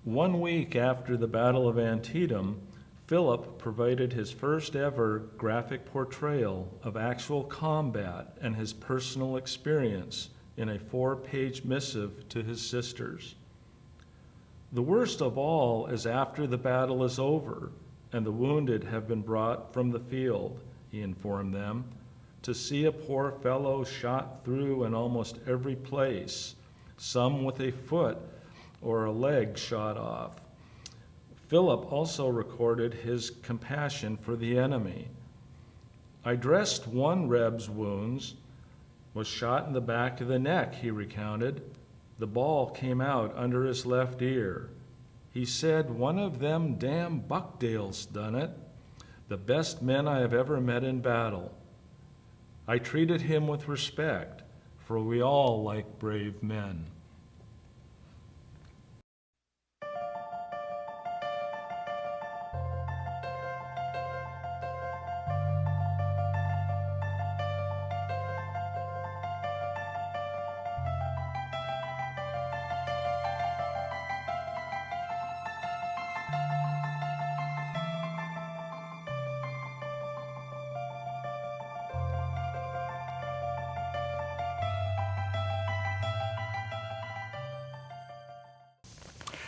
1 week after the Battle of Antietam, Philip provided his first ever graphic portrayal of actual combat and his personal experience in a 4-page missive to his sisters. The worst of all is after the battle is over and the wounded have been brought from the field, he informed them, to see a poor fellow shot through in almost every place, some with a foot or a leg shot off. Philip also recorded his compassion for the enemy. I dressed one Reb's wounds, was shot in the back of the neck, he recounted. The ball came out under his left ear. He said, one of them damn Buckdales done it, the best men I have ever met in battle. I treated him with respect, for we all like brave men.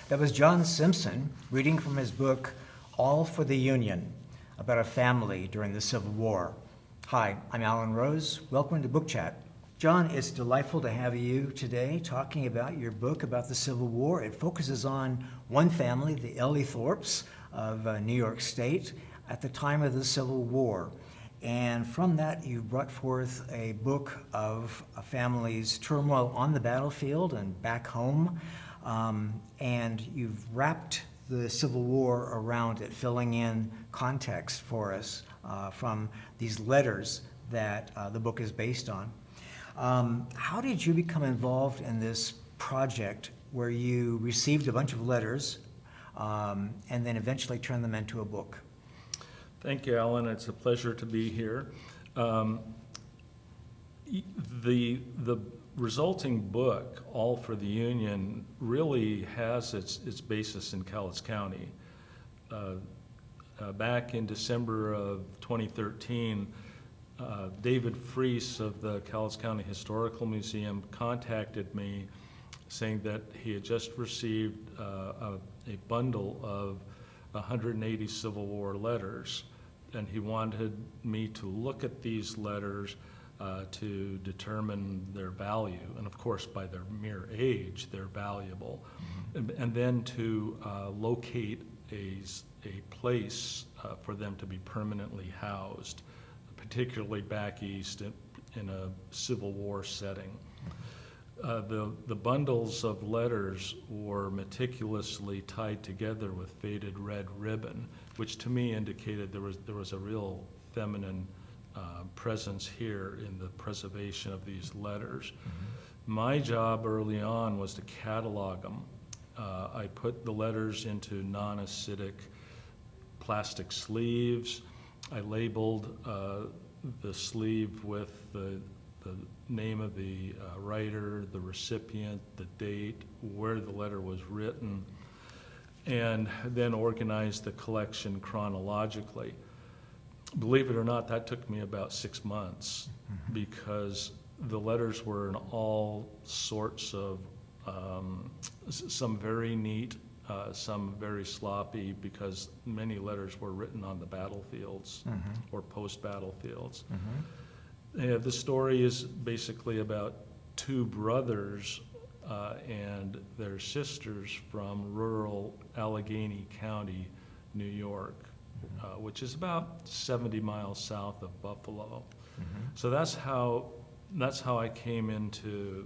That was John Simpson reading from his book, All for the Union, about a family during the Civil War. Hi, I'm Alan Rose. Welcome to Book Chat. John, it's delightful to have you today talking about your book about the Civil War. It focuses on one family, the Ellithorpes of New York State, at the time of the Civil War. And from that, you brought forth a book of a family's turmoil on the battlefield and back home. And you've wrapped the Civil War around it, filling in context for us from these letters that the book is based on. How did you become involved in this project where you received a bunch of letters and then eventually turned them into a book? Thank you, Alan. It's a pleasure to be here. The resulting book, All for the Union, really has its basis in Cowlitz County. Back in December of 2013, David Freese of the Cowlitz County Historical Museum contacted me saying that he had just received a bundle of 180 Civil War letters, and he wanted me to look at these letters to determine their value, and of course by their mere age they're valuable, and then to locate a place for them to be permanently housed, particularly back east in a Civil War setting. The bundles of letters were meticulously tied together with faded red ribbon, which to me indicated there was a real feminine presence here in the preservation of these letters. My job early on was to catalog them. I put the letters into non-acidic plastic sleeves. I labeled the sleeve with the name of the writer, the recipient, the date, where the letter was written, and then organized the collection chronologically. Believe it or not, that took me about 6 months because the letters were in all sorts of, some very neat, some very sloppy, because many letters were written on the battlefields or post-battlefields. The story is basically about two brothers and their sisters from rural Allegheny County, New York, which is about 70 miles south of Buffalo. So that's how I came into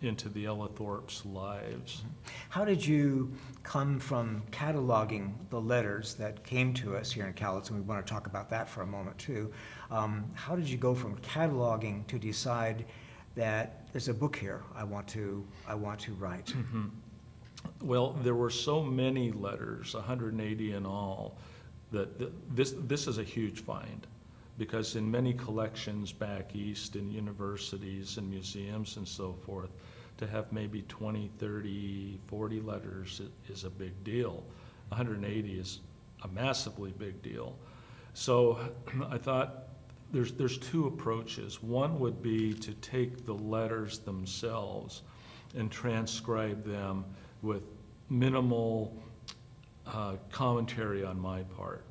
the Ellithorpes' lives. How did you come from cataloging the letters that came to us here in Cowlitz, and we want to talk about that for a moment too. How did you go from cataloging to decide that there's a book here I want to write? Well, there were so many letters, 180 in all, that this is a huge find, because in many collections back east in universities and museums and so forth, to have maybe 20, 30, 40 letters is a big deal. 180 is a massively big deal. So I thought there's two approaches. One would be to take the letters themselves and transcribe them with minimal commentary on my part,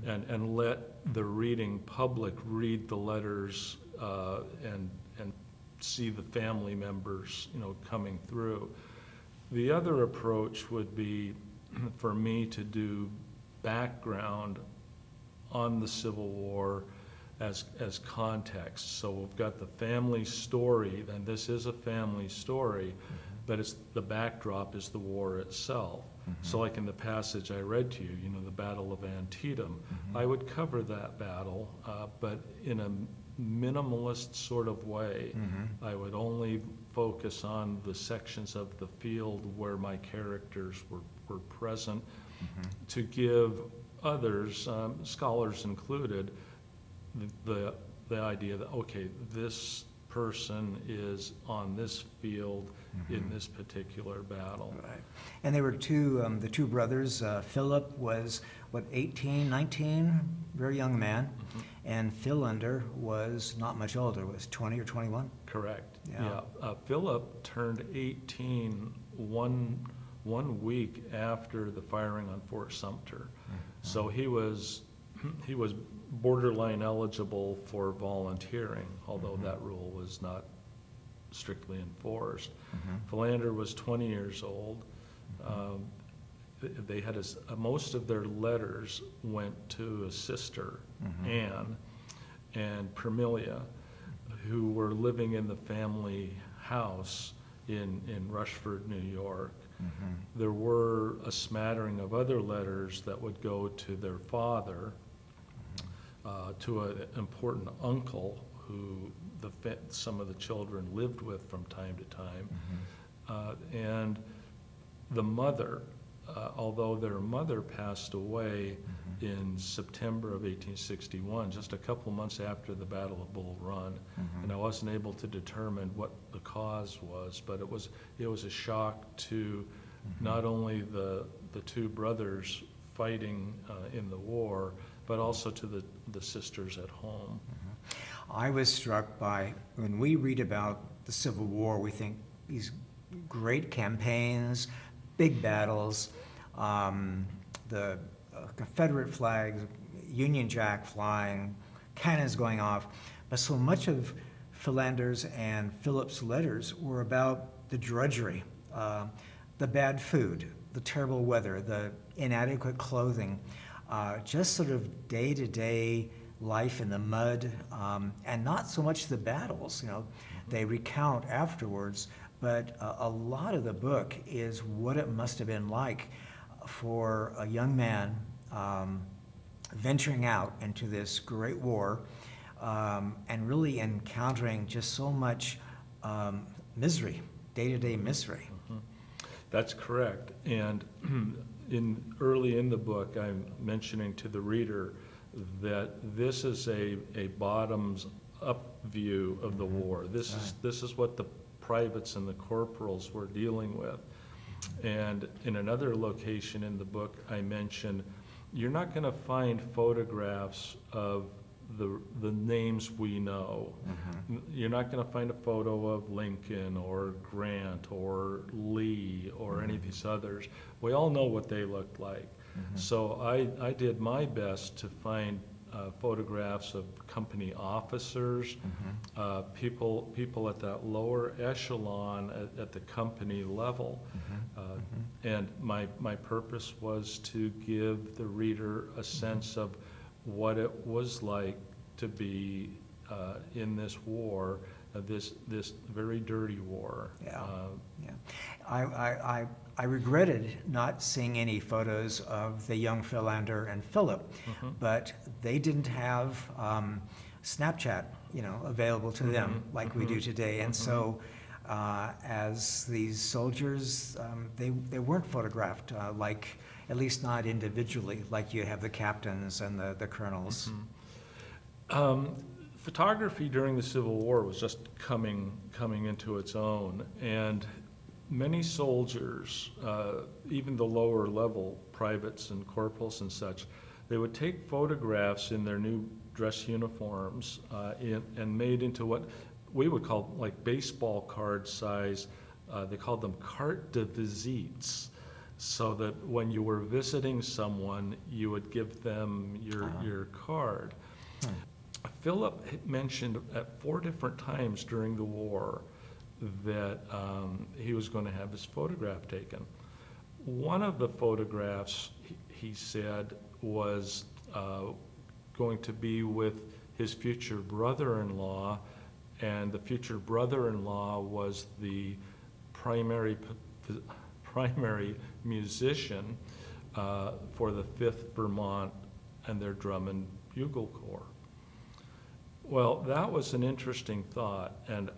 and let the reading public read the letters and see the family members, coming through. The other approach would be for me to do background on the Civil War as context. So we've got the family story, and this is a family story, but the backdrop is the war itself. So like in the passage I read to you, the Battle of Antietam, I would cover that battle, but in a minimalist sort of way. I would only focus on the sections of the field where my characters were present, to give others, scholars included, the idea that, okay, this person is on this field in this particular battle. Right. And they were the two brothers. Philip was, 18, 19, very young man. And Philander was not much older, was 20 or 21? Correct. Yeah. Philip turned 18 one week after the firing on Fort Sumter. So he was borderline eligible for volunteering, although that rule was not strictly enforced. Philander was 20 years old. They had most of their letters went to a sister, Anne and Permila, who were living in the family house in Rushford, New York. There were a smattering of other letters that would go to their father, to an important uncle who some of the children lived with from time to time, and the mother, although their mother passed away in September of 1861, just a couple months after the Battle of Bull Run, and I wasn't able to determine what the cause was, but it was a shock to not only the two brothers fighting in the war, but also to the sisters at home. I was struck by, when we read about the Civil War, we think these great campaigns, big battles, the Confederate flags, Union Jack flying, cannons going off, but so much of Philander's and Philip's letters were about the drudgery, the bad food, the terrible weather, the inadequate clothing, just sort of day-to-day life in the mud, and not so much the battles. They recount afterwards, but a lot of the book is what it must have been like for a young man venturing out into this great war, and really encountering just so much misery, day-to-day misery. That's correct. And early in the book, I'm mentioning to the reader that this is a bottoms-up view of the war. This is what the privates and the corporals were dealing with. And in another location in the book, I mentioned you're not going to find photographs of the names we know. You're not going to find a photo of Lincoln or Grant or Lee or any of these others. We all know what they looked like. So I did my best to find photographs of company officers, people at that lower echelon at the company level. And my purpose was to give the reader a sense of what it was like to be in this war, this very dirty war. I regretted not seeing any photos of the young Philander and Philip, but they didn't have Snapchat, available to them like we do today, and so as these soldiers, they weren't photographed like, at least not individually, like you have the captains and the colonels. photography during the Civil War was just coming into its own, and many soldiers, even the lower level privates and corporals and such, they would take photographs in their new dress uniforms and made into what we would call like baseball card size. They called them carte de visites, so that when you were visiting someone, you would give them your card. Philip mentioned at 4 different times during the war that he was going to have his photograph taken. One of the photographs, he said, was going to be with his future brother-in-law, and the future brother-in-law was the primary musician for the 5th Vermont and their drum and bugle corps. Well, that was an interesting thought, and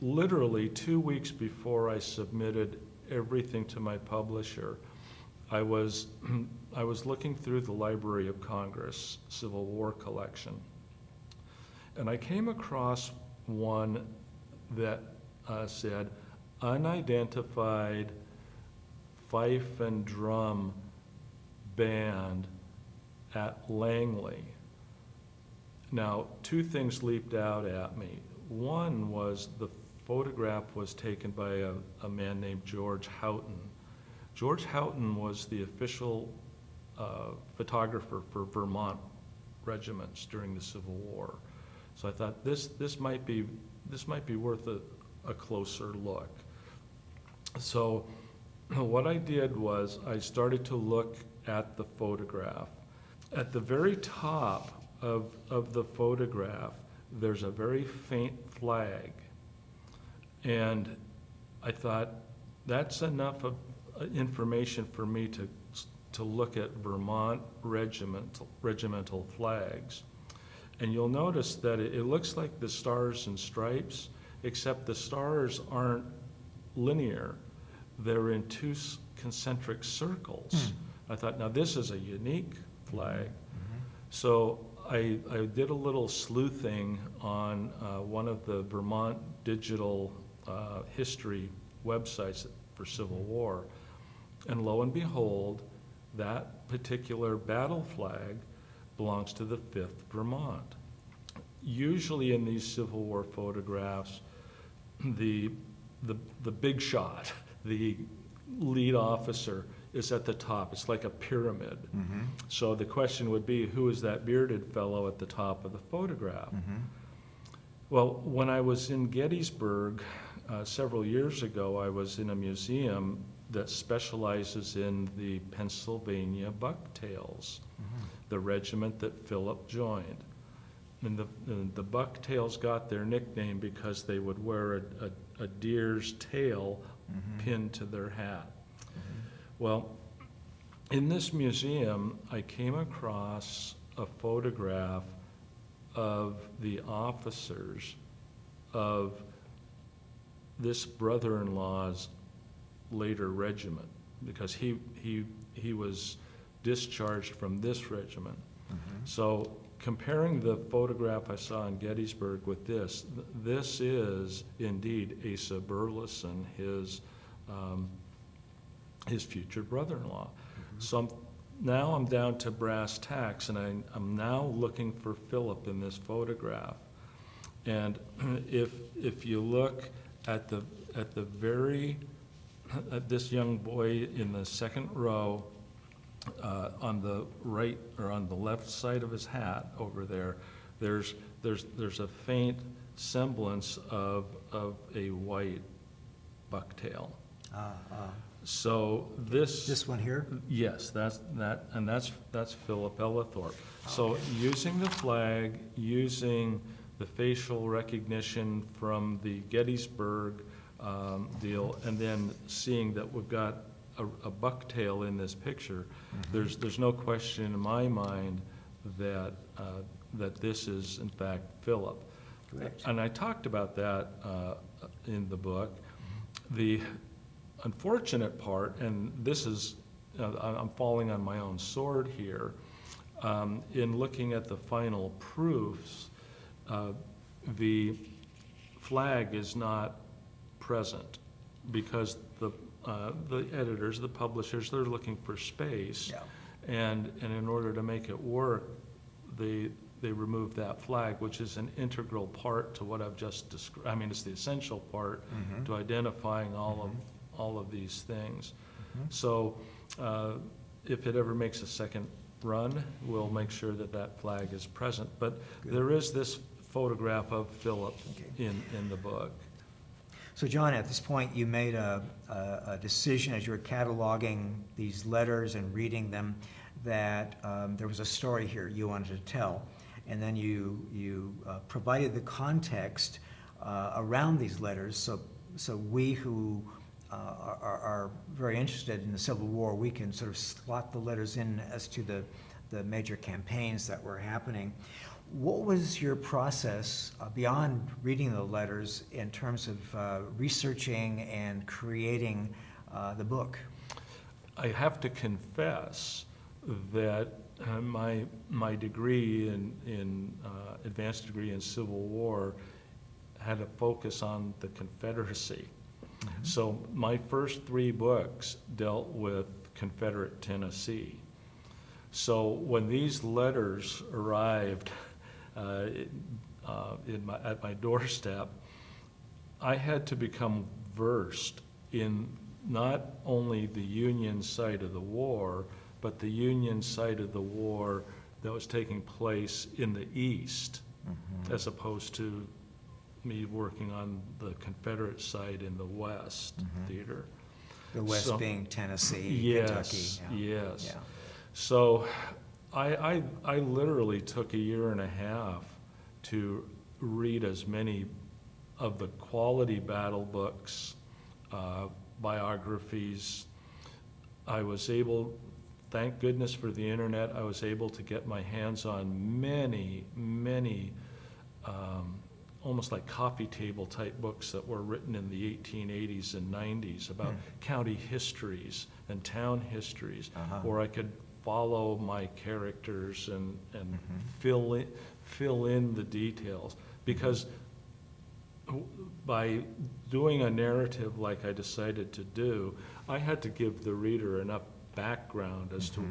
literally 2 weeks before I submitted everything to my publisher, I was looking through the Library of Congress Civil War collection, and I came across one that said, unidentified fife and drum band at Langley. Now, 2 things leaped out at me. One was the photograph was taken by a man named George Houghton. George Houghton was the official photographer for Vermont regiments during the Civil War. So I thought this might be worth a closer look. So what I did was I started to look at the photograph. At the very top of the photograph, there's a very faint flag. And I thought that's enough of information for me to look at Vermont regimental flags. And you'll notice that it looks like the stars and stripes, except the stars aren't linear. They're in 2 concentric circles. I thought, now this is a unique flag. So I did a little sleuthing on one of the Vermont digital history websites for Civil War, and lo and behold, that particular battle flag belongs to the 5th Vermont. Usually in these Civil War photographs, the big shot, the lead officer, is at the top. It's like a pyramid. So the question would be, who is that bearded fellow at the top of the photograph? Well, when I was in Gettysburg several years ago, I was in a museum that specializes in the Pennsylvania Bucktails, the regiment that Philip joined. And the Bucktails got their nickname because they would wear a deer's tail pinned to their hat. Well, in this museum, I came across a photograph of the officers of this brother-in-law's later regiment, because he was discharged from this regiment. So comparing the photograph I saw in Gettysburg with this is indeed Asa Burleson, his future brother-in-law. So now I'm down to brass tacks, and I'm now looking for Philip in this photograph. And if you look at this young boy in the second row, on the right or on the left side of his hat over there, there's a faint semblance of a white bucktail. So this one here? Yes, that's Phillip Ellithorpe. So using the flag, using the facial recognition from the Gettysburg deal, and then seeing that we've got a bucktail in this picture, there's no question in my mind that this is in fact Philip. Correct. And I talked about that in the book. The unfortunate part, and this is, I'm falling on my own sword here, in looking at the final proofs, the flag is not present because the editors, the publishers, they're looking for space. Yeah. And in order to make it work, they remove that flag, which is an integral part to what I've just described. I mean, it's the essential part to identifying all of these things. So if it ever makes a second run, we'll make sure that that flag is present. But there is this photograph of Philip in the book. So John, at this point, you made a decision as you were cataloging these letters and reading them that there was a story here you wanted to tell. And then you provided the context around these letters so we who are very interested in the Civil War, we can sort of slot the letters in as to the major campaigns that were happening. What was your process beyond reading the letters in terms of researching and creating the book? I have to confess that my degree in advanced degree in Civil War had a focus on the Confederacy. So my first 3 books dealt with Confederate Tennessee. So when these letters arrived at my doorstep, I had to become versed in not only the Union side of the war, but the Union side of the war that was taking place in the East, as opposed to me working on the Confederate side in the West theater. The West being Tennessee, Kentucky. Yes. Yeah. So I literally took 1.5 years to read as many of the quality battle books, biographies. I was able, thank goodness for the internet, I was able to get my hands on many almost like coffee table type books that were written in the 1880s and 90s about county histories and town histories, where I could follow my characters and fill in the details. Because by doing a narrative like I decided to do, I had to give the reader enough background as to,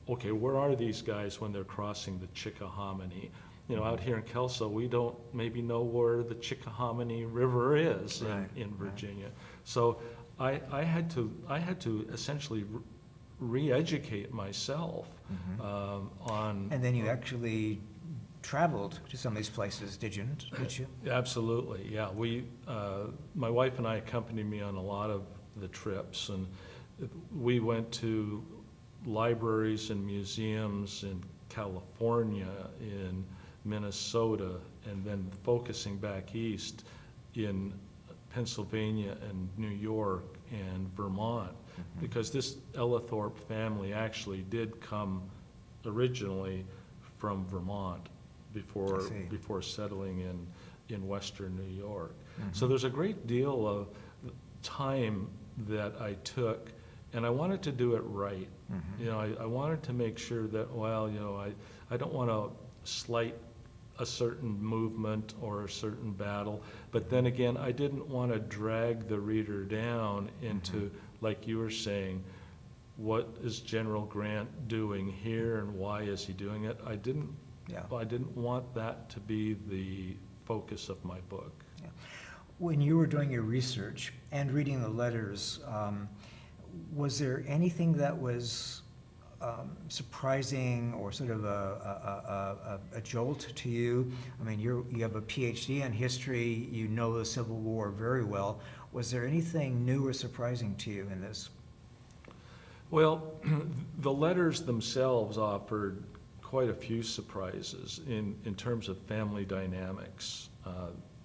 okay, where are these guys when they're crossing the Chickahominy? You know, out here in Kelso, we don't maybe know where the Chickahominy River is in Virginia. So I had to essentially re-educate myself on. And then you actually traveled to some of these places, did you? Absolutely, yeah. My wife and I accompanied me on a lot of the trips, and we went to libraries and museums in California, in Minnesota, and then focusing back east in Pennsylvania and New York and Vermont, because this Ellithorpe family actually did come originally from Vermont before settling in western New York. So there's a great deal of time that I took, and I wanted to do it right. You know, I wanted to make sure that, well, you know, I don't want to slight a certain movement or a certain battle, but then again, I didn't want to drag the reader down into, like you were saying, what is General Grant doing here and why is he doing it? I didn't want that to be the focus of my book. Yeah. When you were doing your research and reading the letters, was there anything that was surprising or sort of a jolt to you? I mean, you have a PhD in history, you know the Civil War very well. Was there anything new or surprising to you in this? Well, the letters themselves offered quite a few surprises in terms of family dynamics.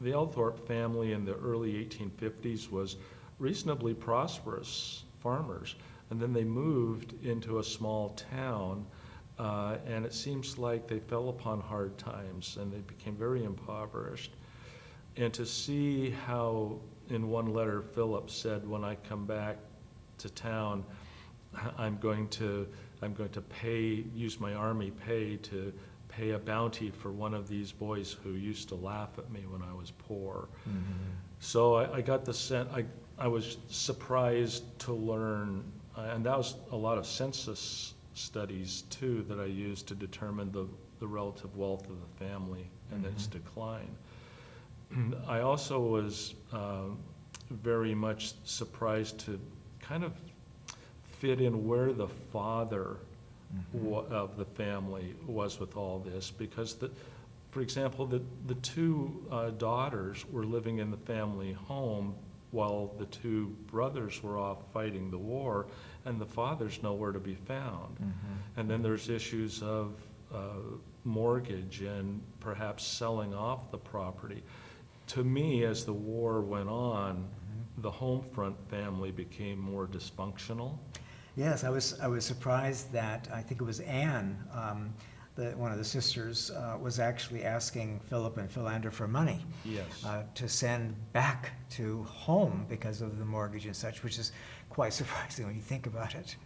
The Ellithorpe family in the early 1850s was reasonably prosperous farmers. And then they moved into a small town, and it seems like they fell upon hard times and they became very impoverished. And to see how, in one letter, Philip said, when I come back to town, I'm going to use my army pay to pay a bounty for one of these boys who used to laugh at me when I was poor. So I got the sense, I was surprised to learn, and that was a lot of census studies too that I used to determine the relative wealth of the family and its decline. I also was very much surprised to kind of fit in where the father of the family was with all this, because for example, the two daughters were living in the family home while the two brothers were off fighting the war, and the father's nowhere to be found. And then there's issues of mortgage and perhaps selling off the property. To me, as the war went on, the home front family became more dysfunctional. Yes, I was surprised that, I think it was Anne, one of the sisters, was actually asking Philip and Philander for money. Yes. To send back to home because of the mortgage and such, which is quite surprising when you think about it.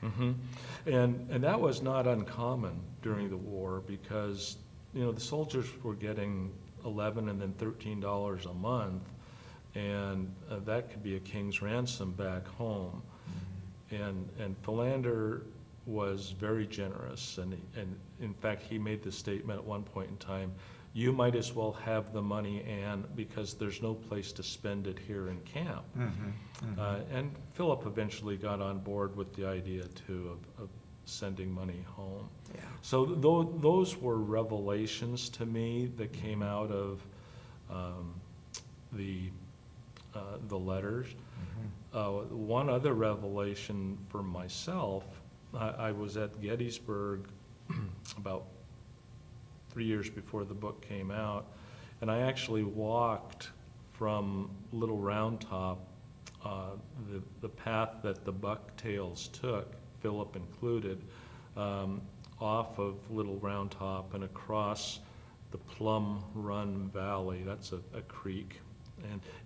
And that was not uncommon during the war, because the soldiers were getting $11 and then $13 a month, and that could be a king's ransom back home. And Philander was very generous, and in fact he made the statement at one point in time, "You might as well have the money, Anne, because there's no place to spend it here in camp." And Philip eventually got on board with the idea too of sending money home. Yeah. So those were revelations to me that came out of the letters. One other revelation for myself, I was at Gettysburg about 3 years before the book came out, and I actually walked from Little Round Top, the path that the Bucktails took, Philip included, off of Little Round Top and across the Plum Run Valley, that's a creek,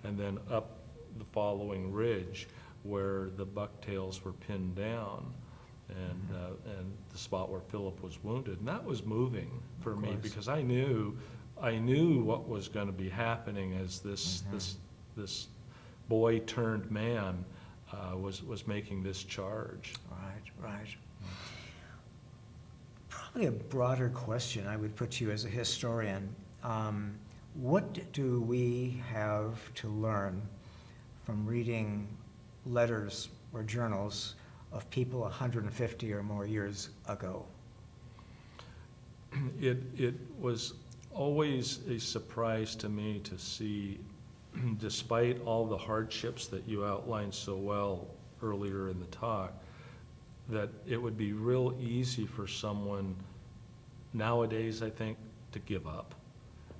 and then up the following ridge where the Bucktails were pinned down, and the spot where Philip was wounded. And that was moving for me, because I knew what was going to be happening as this boy turned man was making this charge. Right. Probably a broader question I would put to you as a historian. What do we have to learn from reading letters or journals of people 150 or more years ago? It was always a surprise to me to see, despite all the hardships that you outlined so well earlier in the talk, that it would be real easy for someone nowadays, I think, to give up,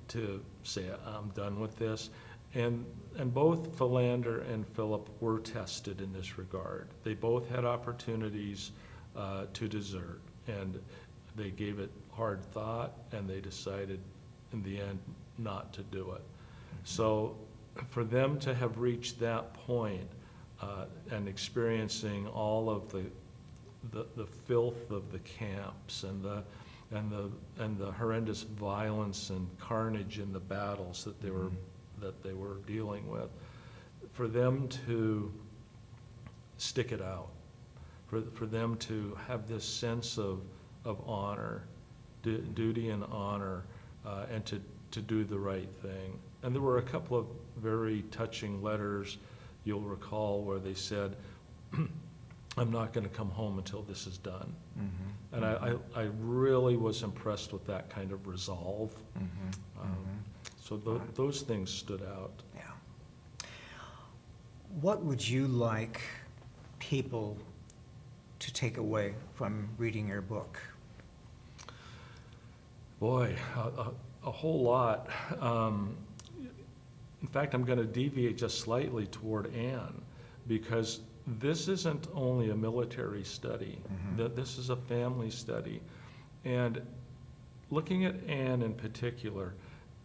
to say, "I'm done with this." And both Philander and Philip were tested in this regard. They both had opportunities to desert, and they gave it hard thought, and they decided in the end not to do it. So for them to have reached that point and experiencing all of the filth of the camps and the horrendous violence and carnage in the battles that they were dealing with, for them to stick it out, for them to have this sense of honor, duty and honor, and to do the right thing. And there were a couple of very touching letters, you'll recall, where they said, "I'm not going to come home until this is done." And I really was impressed with that kind of resolve. So those things stood out. Yeah. What would you like people to take away from reading your book? Boy, a whole lot. In fact, I'm going to deviate just slightly toward Anne, because this isn't only a military study. This is a family study. And looking at Anne in particular,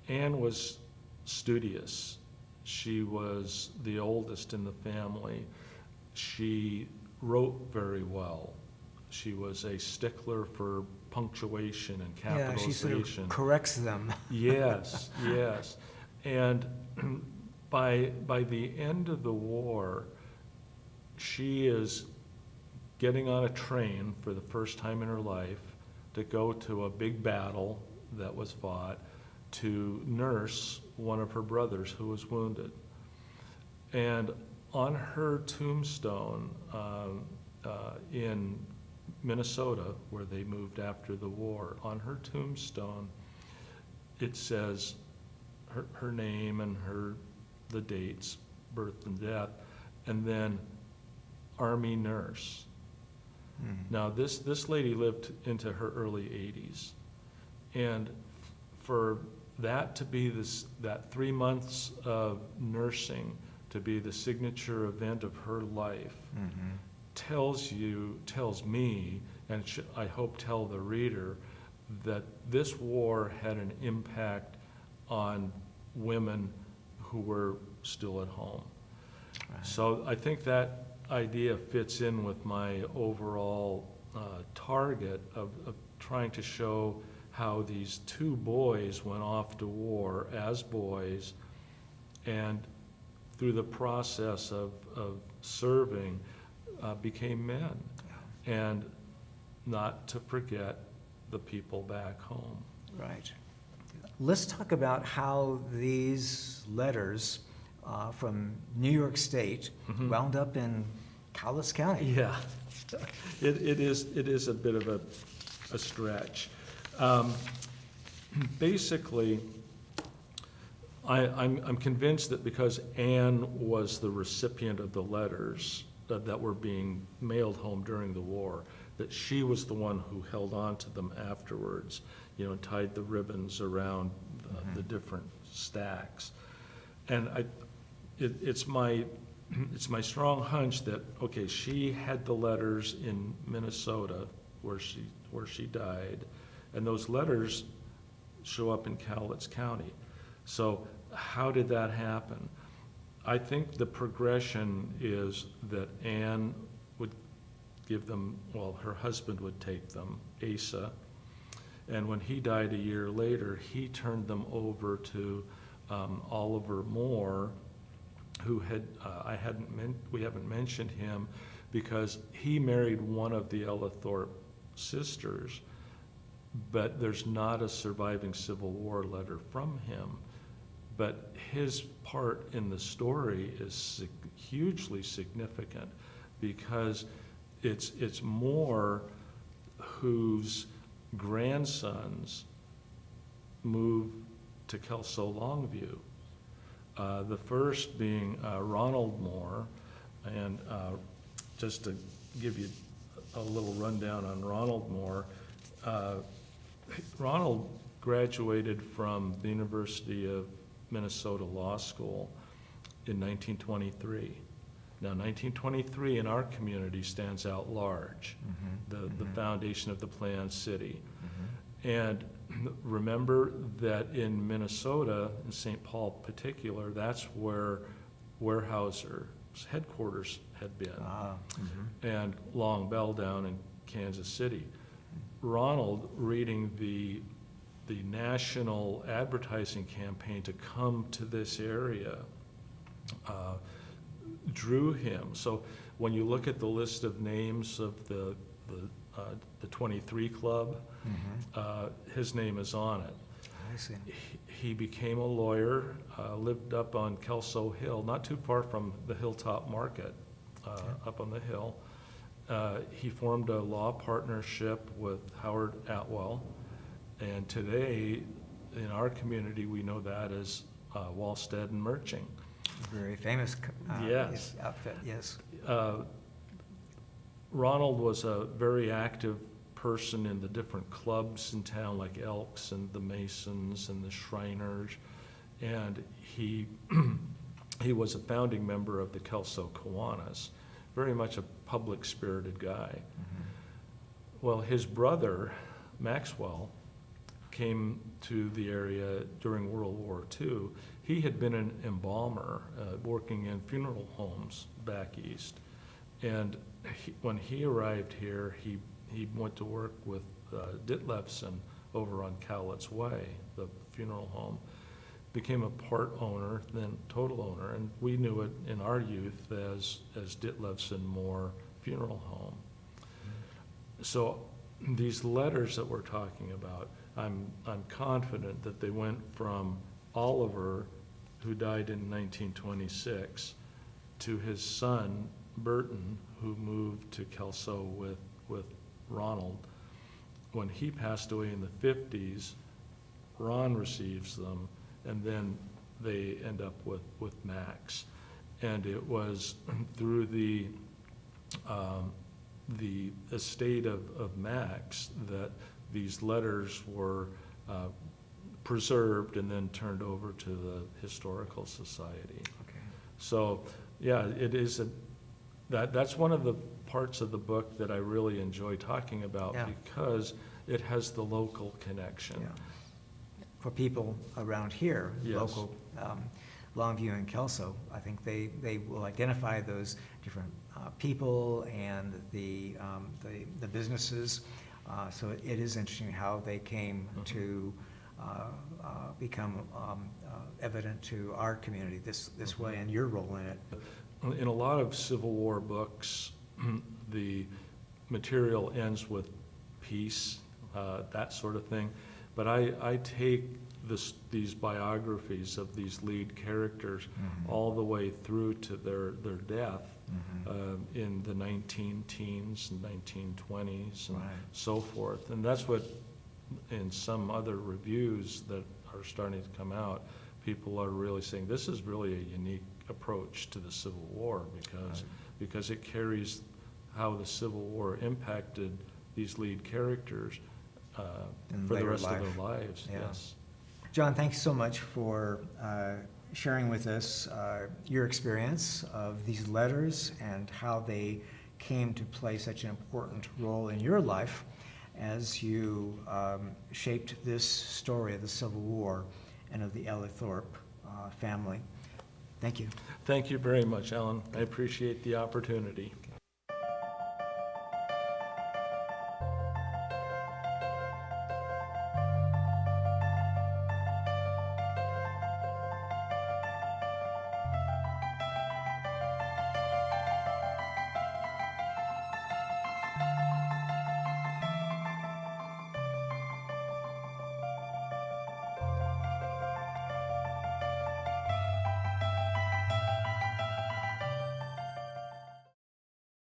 Anne was studious. She was the oldest in the family. She wrote very well. She was a stickler for punctuation and Yeah, she sort capitalization. of corrects them. Yes, yes. And by the end of the war, she is getting on a train for the first time in her life to go to a big battle that was fought to nurse one of her brothers who was wounded. And on her tombstone in Minnesota, where they moved after the war, on her tombstone, it says her name and the dates, birth and death, and then Army nurse. Now, this lady lived into her early 80s, and for that to be that 3 months of nursing to be the signature event of her life tells me, and I hope tell the reader, that this war had an impact on women who were still at home. Right. So I think that idea fits in with my overall target of trying to show how these two boys went off to war as boys, and through the process of serving became men, and not to forget the people back home. Right. Let's talk about how these letters from New York State wound up in Cowlitz County. Yeah, it is a bit of a stretch. Basically, I'm convinced that because Anne was the recipient of the letters that were being mailed home during the war, that she was the one who held on to them afterwards, and tied the ribbons around the different stacks. And it's my strong hunch that, okay, she had the letters in Minnesota where she died, and those letters show up in Cowlitz County. So how did that happen? I think the progression is that Anne would give them, her husband would take them, Asa, and when he died a year later, he turned them over to Oliver Moore, who we haven't mentioned him because he married one of the Ellithorpe sisters, but there's not a surviving Civil War letter from him. But his part in the story is hugely significant because it's Moore whose grandsons moved to Kelso Longview. The first being Ronald Moore, and just to give you a little rundown on Ronald Moore, Ronald graduated from the University of Minnesota Law School in 1923. Now, 1923 in our community stands out large, the foundation of the planned city. And remember that in Minnesota, in St. Paul particular, that's where Weyerhaeuser's headquarters had been, and Long Bell down in Kansas City. Ronald, reading the national advertising campaign to come to this area, drew him. So when you look at the list of names of the 23 Club, his name is on it. I see. He became a lawyer, lived up on Kelso Hill, not too far from the Hilltop Market, up on the hill. He formed a law partnership with Howard Atwell, and today in our community we know that as Wallstead and Murching. Very famous Yes. outfit, yes. Ronald was a very active person in the different clubs in town, like Elks and the Masons and the Shriners, and he was a founding member of the Kelso Kiwanis, very much a public-spirited guy. Well, his brother, Maxwell, came to the area during World War II. He had been an embalmer, working in funeral homes back east. And when he arrived here, he went to work with Ditlevson over on Cowlitz Way, the funeral home, became a part owner, then total owner, and we knew it in our youth as Ditlevson Moore Funeral Home. So these letters that we're talking about, I'm confident that they went from Oliver, who died in 1926, to his son Burton, who moved to Kelso with Ronald. When he passed away in the 50s, Ron receives them, and then they end up with Max. And it was through the estate of Max that these letters were preserved and then turned over to the Historical Society. Okay. So, yeah, it is that's one of the parts of the book that I really enjoy talking about, Yeah. because it has the local connection. Yeah. For people around here, Yes. local, Longview and Kelso, I think they will identify those different people and the businesses. So it is interesting how they came to become evident to our community this way, and your role in it. In a lot of Civil War books, the material ends with peace, that sort of thing. But I take these biographies of these lead characters all the way through to their death in the 19-teens and 1920s and Right. so forth. And that's what, in some other reviews that are starting to come out, people are really saying this is really a unique approach to the Civil War, because it carries how the Civil War impacted these lead characters In for the later rest of life. their lives. Yeah. Yes. John, thanks so much for sharing with us your experience of these letters and how they came to play such an important role in your life as you shaped this story of the Civil War and of the Ellithorpe family. Thank you. Thank you very much, Alan. I appreciate the opportunity. Okay.